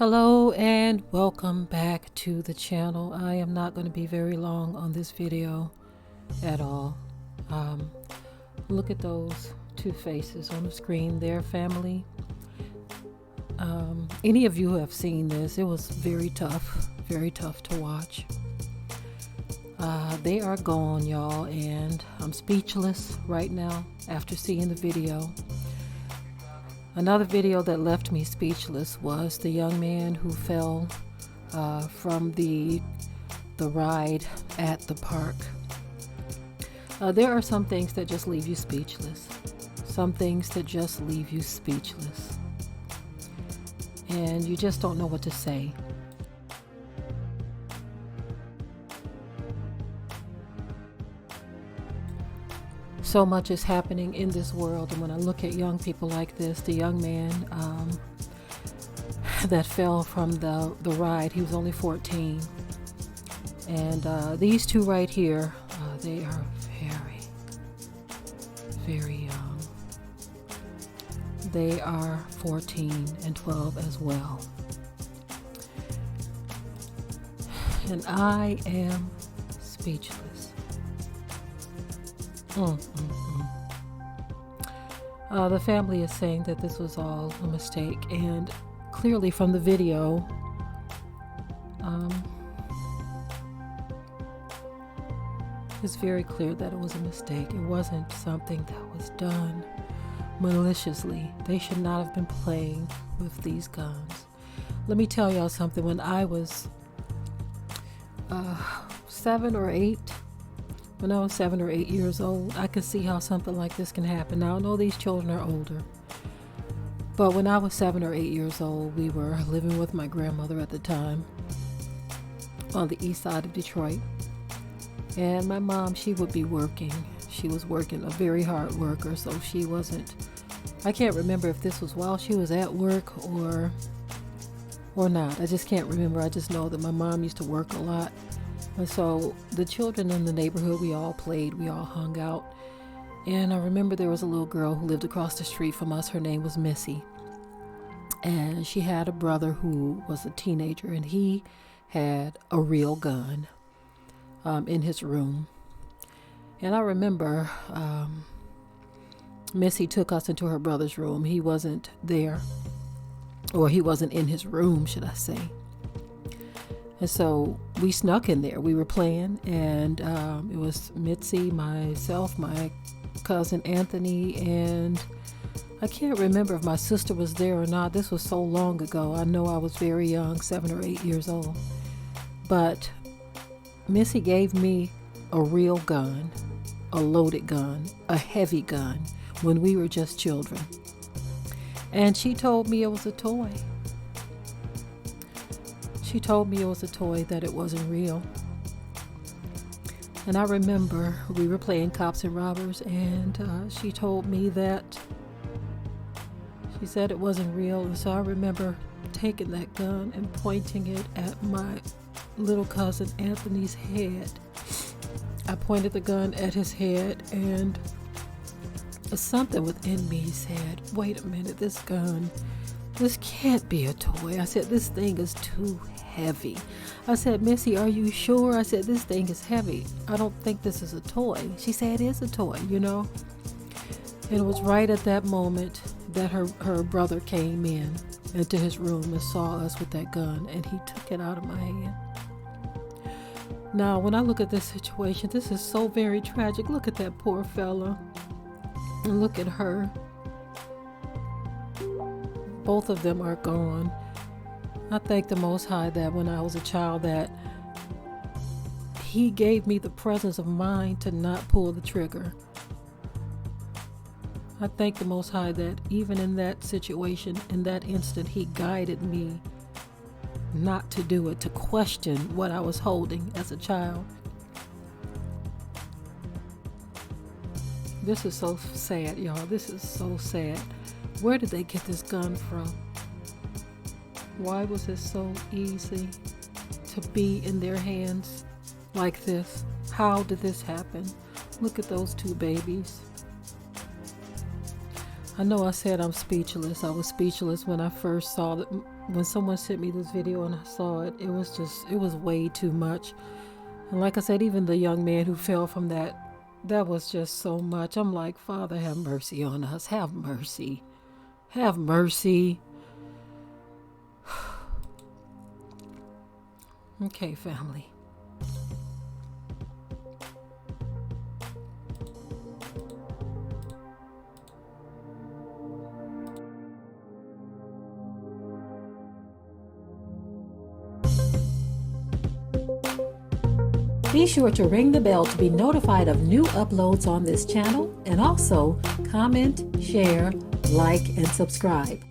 Hello and welcome back to the channel. I am not going to be very long on this video at all. Look at those two faces on the screen. Their family. Any of you who have seen this, it was very tough to watch. They are gone, y'all, and I'm speechless right now after seeing the video. Another video that left me speechless was the young man who fell from the ride at the park. There are some things that just leave you speechless. Some things that just leave you speechless. And you just don't know what to say. So much is happening in this world, and when I look at young people like this, the young man that fell from the ride, he was only 14, and these two right here, they are very young. They are 14 and 12 as well, and I am speechless. The family is saying that this was all a mistake, and clearly from the video, it's very clear that it was a mistake. It wasn't something that was done maliciously. They should not have been playing with these guns. Let me tell y'all something. When I was 7 or 8 years old, I could see how something like this can happen. Now, I know these children are older, but when I was 7 or 8 years old, we were living with my grandmother at the time on the east side of Detroit. And my mom, she would be working. She was working, a very hard worker, so she wasn't, I can't remember if this was while she was at work or not. I just can't remember. I just know that my mom used to work a lot. And so the children in the neighborhood, we all played, we all hung out. And I remember there was a little girl who lived across the street from us. Her name was Missy. And she had a brother who was a teenager, and he had a real gun in his room. And I remember Missy took us into her brother's room. He wasn't there, or he wasn't in his room, should I say. And so we snuck in there. We were playing, and it was Mitzi, myself, my cousin Anthony, and I can't remember if my sister was there or not. This was so long ago. I know I was very young, 7 or 8 years old. But Missy gave me a real gun, a loaded gun, a heavy gun, when we were just children. And she told me it was a toy. She told me it was a toy, that it wasn't real. And I remember we were playing cops and robbers, and she told me that she said it wasn't real. And so I remember taking that gun and pointing it at my little cousin Anthony's head. I pointed the gun at his head, and something within me said, wait a minute, this gun, this can't be a toy. I said, this thing is too heavy. I said, Missy, are you sure? I said, this thing is heavy. I don't think this is a toy. She said, it is a toy, you know. And it was right at that moment that her brother came into his room and saw us with that gun, and he took it out of my hand. Now, when I look at this situation, this is so very tragic. Look at that poor fella, and look at her. Both of them are gone. I thank the Most High that when I was a child, that He gave me the presence of mind to not pull the trigger. I thank the Most High that even in that situation, in that instant, He guided me not to do it, to question what I was holding as a child. This is so sad, y'all. This is so sad. Where did they get this gun from? Why was it so easy to be in their hands like this? How did this happen? Look at those two babies. I know I said I'm speechless. I was speechless when I first saw When someone sent me this video and I saw it, it was way too much. And like I said, even the young man who fell from that was just so much. I'm like, Father, have mercy on us. Have mercy. Have mercy. Okay, family. Be sure to ring the bell to be notified of new uploads on this channel, and also comment, share, like, and subscribe.